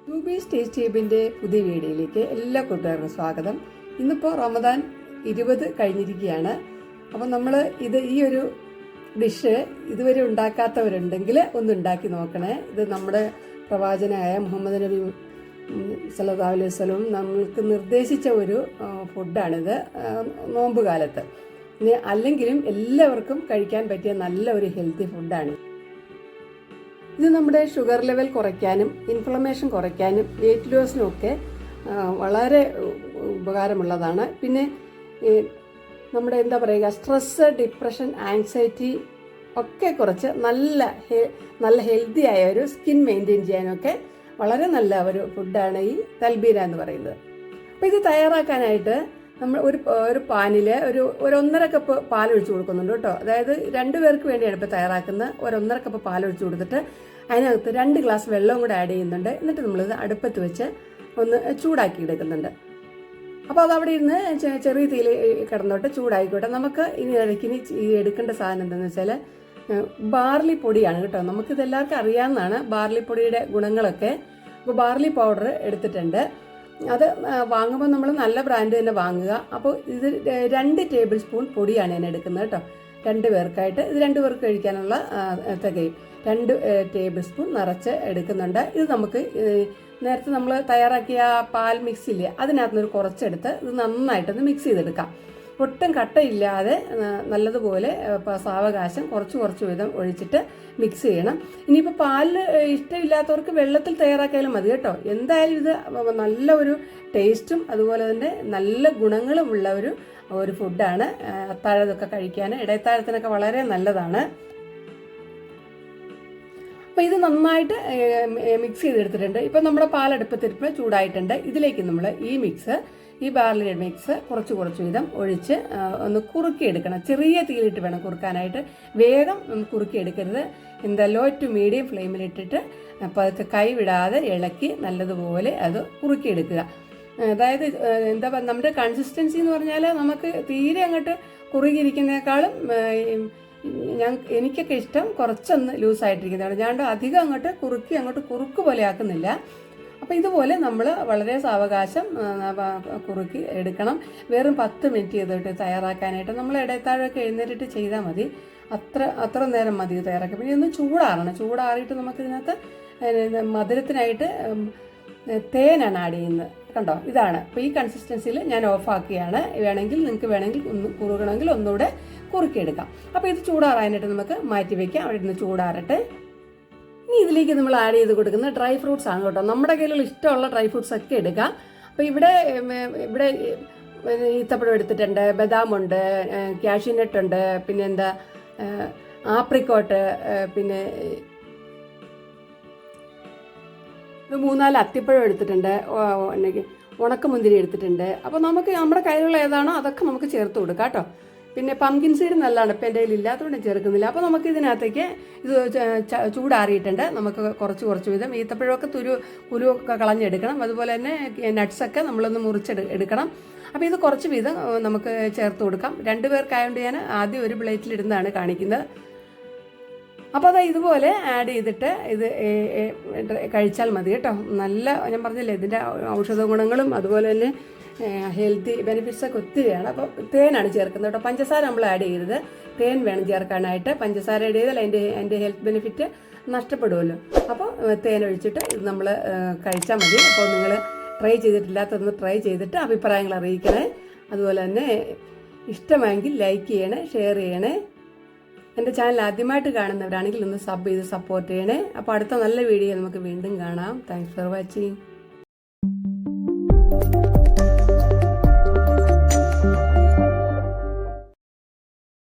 ട്യൂബീസ് taste ട്യൂബിൻ്റെ പുതിയ വീഡിയോയിലേക്ക് എല്ലാ കൂട്ടുകാർക്കും സ്വാഗതം. ഇന്നിപ്പോൾ റമദാൻ 20 കഴിഞ്ഞിരിക്കുകയാണ്. അപ്പോൾ നമ്മൾ ഈ ഒരു ഡിഷ് ഇതുവരെ ഉണ്ടാക്കാത്തവരുണ്ടെങ്കിൽ ഒന്ന് ഉണ്ടാക്കി നോക്കണേ. ഇത് നമ്മുടെ പ്രവാചകനായ മുഹമ്മദ് നബി സല്ലല്ലാഹു അലൈഹി വസല്ലം നമ്മൾക്ക് നിർദ്ദേശിച്ച ഒരു ഫുഡാണിത് നോമ്പ് കാലത്ത്. അല്ലെങ്കിലും എല്ലാവർക്കും കഴിക്കാൻ പറ്റിയ നല്ല ഒരു ഹെൽത്തി ഫുഡാണ്. ഇത് നമ്മുടെ ഷുഗർ ലെവൽ കുറയ്ക്കാനും ഇൻഫ്ലമേഷൻ കുറയ്ക്കാനും വെയിറ്റ് ലോസിനും ഒക്കെ വളരെ ഉപകാരമുള്ളതാണ്. പിന്നെ നമ്മുടെ സ്ട്രെസ്, ഡിപ്രഷൻ, ആങ്സൈറ്റി ഒക്കെ കുറച്ച് നല്ല ഹെൽത്തി ആയ ഒരു സ്കിൻ മെയിൻറ്റെയിൻ ചെയ്യാനൊക്കെ വളരെ നല്ല ഒരു ഫുഡാണ് ഈ തൽബീര എന്ന് പറയുന്നത്. അപ്പോൾ ഇത് തയ്യാറാക്കാനായിട്ട് നമ്മൾ ഒരു പാനിൽ ഒരു 1.5 കപ്പ് പാൽ ഒഴിച്ച് കൊടുക്കുന്നുണ്ട് കേട്ടോ. അതായത് 2 പേർക്ക് വേണ്ടിയാണ് ഇപ്പോൾ തയ്യാറാക്കുന്നത്. 1.5 കപ്പ് പാൽ ഒഴിച്ച് കൊടുത്തിട്ട് അതിനകത്ത് 2 ഗ്ലാസ് വെള്ളവും കൂടെ ആഡ് ചെയ്യുന്നുണ്ട്. എന്നിട്ട് നമ്മളിത് അടുപ്പത്ത് വെച്ച് ഒന്ന് ചൂടാക്കി എടുക്കുന്നുണ്ട്. അപ്പോൾ അതവിടെ ഇരുന്ന് ചെറിയ തീയിൽ കിടന്നോട്ട് ചൂടായിക്കോട്ടെ. നമുക്ക് ഇനി എടുക്കേണ്ട സാധനം എന്താണെന്ന് വെച്ചാൽ ബാർലി പൊടിയാണ് കേട്ടോ. നമുക്കിത് എല്ലാവർക്കും അറിയാവുന്നതാണ് ബാർലി പൊടിയുടെ ഗുണങ്ങളൊക്കെ. അപ്പോൾ ബാർലി പൗഡർ എടുത്തിട്ടുണ്ട്. അത് വാങ്ങുമ്പോൾ നമ്മൾ നല്ല ബ്രാൻഡ് തന്നെ വാങ്ങുക. അപ്പോൾ ഇത് 2 ടേബിൾ സ്പൂൺ പൊടിയാണ് ഞാൻ എടുക്കുന്നത് കേട്ടോ. 2 പേർക്കായിട്ട് ഇത് 2 പേർക്ക് കഴിക്കാനുള്ള തികയും. 2 ടേബിൾ സ്പൂൺ നിറച്ച് എടുക്കുന്നുണ്ട്. ഇത് നമുക്ക് നേരത്തെ നമ്മൾ തയ്യാറാക്കിയ പാൽ മിക്സില്ലേ അതിനകത്തുനിന്ന് കുറച്ചെടുത്ത് ഇത് നന്നായിട്ടൊന്ന് മിക്സ് ചെയ്തെടുക്കാം. ഒട്ടും കട്ടയില്ലാതെ നല്ലതുപോലെ സാവകാശം കുറച്ച് വീതം ഒഴിച്ചിട്ട് മിക്സ് ചെയ്യണം. ഇനിയിപ്പോൾ പാലിൽ ഇഷ്ടമില്ലാത്തവർക്ക് വെള്ളത്തിൽ തയ്യാറാക്കിയാലും മതി കേട്ടോ. എന്തായാലും ഇത് നല്ല ഒരു ടേസ്റ്റും അതുപോലെ തന്നെ നല്ല ഗുണങ്ങളും ഉള്ള ഒരു ഫുഡാണ്. അത്താഴത്തൊക്കെ കഴിക്കാൻ, ഇടയത്താഴത്തിനൊക്കെ വളരെ നല്ലതാണ്. അപ്പോൾ ഇത് നന്നായിട്ട് മിക്സ് ചെയ്തെടുത്തിട്ടുണ്ട്. ഇപ്പം നമ്മുടെ പാലടുപ്പത്തിരിപ്പ് ചൂടായിട്ടുണ്ട്. ഇതിലേക്ക് നമ്മൾ ഈ ബാർലിയുടെ മിക്സ് കുറച്ച് വീതം ഒഴിച്ച് ഒന്ന് കുറുക്കിയെടുക്കണം. ചെറിയ തീയിലിട്ട് വേണം കുറുക്കാനായിട്ട്. വേഗം കുറുക്കിയെടുക്കരുത്. ലോ ടു മീഡിയം ഫ്ലെയിമിലിട്ടിട്ട് പതുക്കെ കൈവിടാതെ ഇളക്കി നല്ലതുപോലെ അത് കുറുക്കിയെടുക്കുക. അതായത് നമ്മുടെ കൺസിസ്റ്റൻസി എന്ന് പറഞ്ഞാൽ നമുക്ക് തീരെ അങ്ങോട്ട് കുറുകിയിരിക്കുന്നതിനേക്കാളും എനിക്കൊക്കെ ഇഷ്ടം കുറച്ചൊന്ന് ലൂസായിട്ടിരിക്കുന്നതാണ്. ഞാൻ അധികം അങ്ങോട്ട് കുറുക്ക് പോലെ ആക്കുന്നില്ല. അപ്പോൾ ഇതുപോലെ നമ്മൾ വളരെ സാവകാശം കുറുക്കി എടുക്കണം. വെറും 10 മിനിറ്റ് ചെയ്തിട്ട് തയ്യാറാക്കാനായിട്ട് നമ്മൾ ഇടയത്താഴമൊക്കെ എഴുന്നേറ്റിട്ട് ചെയ്താൽ മതി. അത്ര നേരം മതി തയ്യാറാക്കി. പിന്നെ ഒന്ന് ചൂടാറിയിട്ട് നമുക്കിതിനകത്ത് മധുരത്തിനായിട്ട് തേനാണ് ആഡ് ചെയ്യുന്നത്. കണ്ടോ, ഇതാണ്. അപ്പോൾ ഈ കൺസിസ്റ്റൻസിയിൽ ഞാൻ ഓഫാക്കിയാണ്. നിങ്ങൾക്ക് കുറുകണമെങ്കിൽ ഒന്നുകൂടെ കുറുക്കിയെടുക്കാം. അപ്പോൾ ഇത് ചൂടാറാനായിട്ട് നമുക്ക് മാറ്റി വയ്ക്കാം. അവിടെ ഇരുന്ന് ചൂടാറട്ടെ. ഇനി ഇതിലേക്ക് നമ്മൾ ആഡ് ചെയ്ത് കൊടുക്കുന്ന ഡ്രൈ ഫ്രൂട്ട്സ് ആണ് കേട്ടോ. നമ്മുടെ കയ്യിലുള്ള ഇഷ്ടമുള്ള ഡ്രൈ ഫ്രൂട്ട്സ് ഒക്കെ എടുക്കാം. അപ്പോൾ ഇവിടെ ഈത്തപ്പഴം എടുത്തിട്ടുണ്ട്, ബദാമുണ്ട്, കാഷ്യൂനട്ട് ഉണ്ട്, പിന്നെ ആപ്രിക്കോട്ട്, പിന്നെ 3-4 അത്തിപ്പഴം എടുത്തിട്ടുണ്ട്, ഉണക്കമുന്തിരി എടുത്തിട്ടുണ്ട്. അപ്പോൾ നമുക്ക് നമ്മുടെ കയ്യിലുള്ള ഏതാണോ അതൊക്കെ നമുക്ക് ചേർത്ത് കൊടുക്കാം കേട്ടോ. പിന്നെ പംകിൻ സീഡ് നല്ലതാണ്. ഇപ്പം എൻ്റെ കയ്യിൽ ഇല്ലാത്തതുകൊണ്ട് ചേർക്കുന്നില്ല. അപ്പോൾ നമുക്ക് ഇതിനകത്തേക്ക് ഇത് ചൂടാറിയിട്ടുണ്ട്. നമുക്ക് കുറച്ച് വീതം ഈത്തപ്പഴമൊക്കെ കുരുവൊക്കെ കളഞ്ഞെടുക്കണം. അതുപോലെ തന്നെ നട്ട്സൊക്കെ നമ്മളൊന്ന് മുറിച്ചെടുക്കണം. അപ്പോൾ ഇത് കുറച്ച് വീതം നമുക്ക് ചേർത്ത് കൊടുക്കാം. 2 പേർക്കായതുകൊണ്ട് ഞാൻ ആദ്യം ഒരു പ്ലേറ്റിലിടുന്നതാണ് കാണിക്കുന്നത്. അപ്പോൾ അത് ഇതുപോലെ ആഡ് ചെയ്തിട്ട് ഇത് കഴിച്ചാൽ മതി കേട്ടോ. ഞാൻ പറഞ്ഞില്ലേ ഇതിൻ്റെ ഔഷധ ഗുണങ്ങളും അതുപോലെ തന്നെ ഹെൽത്തി ബെനിഫിറ്റ്സൊക്കെ ഒത്തിരിയാണ്. അപ്പോൾ തേനാണ് ചേർക്കുന്നത് കേട്ടോ. പഞ്ചസാര നമ്മൾ ആഡ് ചെയ്യരുത്. തേൻ വേണം ചേർക്കാനായിട്ട്. പഞ്ചസാര ആഡ് ചെയ്താൽ അതിൻ്റെ ഹെൽത്ത് ബെനിഫിറ്റ് നഷ്ടപ്പെടുമല്ലോ. അപ്പോൾ തേൻ ഒഴിച്ചിട്ട് ഇത് നമ്മൾ കഴിച്ചാൽ മതി. അപ്പോൾ നിങ്ങൾ ട്രൈ ചെയ്തിട്ടില്ലാത്തതൊന്ന് ട്രൈ ചെയ്തിട്ട് അഭിപ്രായങ്ങൾ അറിയിക്കണേ. അതുപോലെ തന്നെ ഇഷ്ടമായെങ്കിൽ ലൈക്ക് ചെയ്യണേ, ഷെയർ ചെയ്യണേ. എൻ്റെ ചാനൽ ആദ്യമായിട്ട് കാണുന്നവരാണെങ്കിൽ ഒന്ന് സബ് ചെയ്ത് സപ്പോർട്ട് ചെയ്യണേ. അപ്പോൾ അടുത്ത നല്ല വീഡിയോ നമുക്ക് വീണ്ടും കാണാം. Thanks for watching.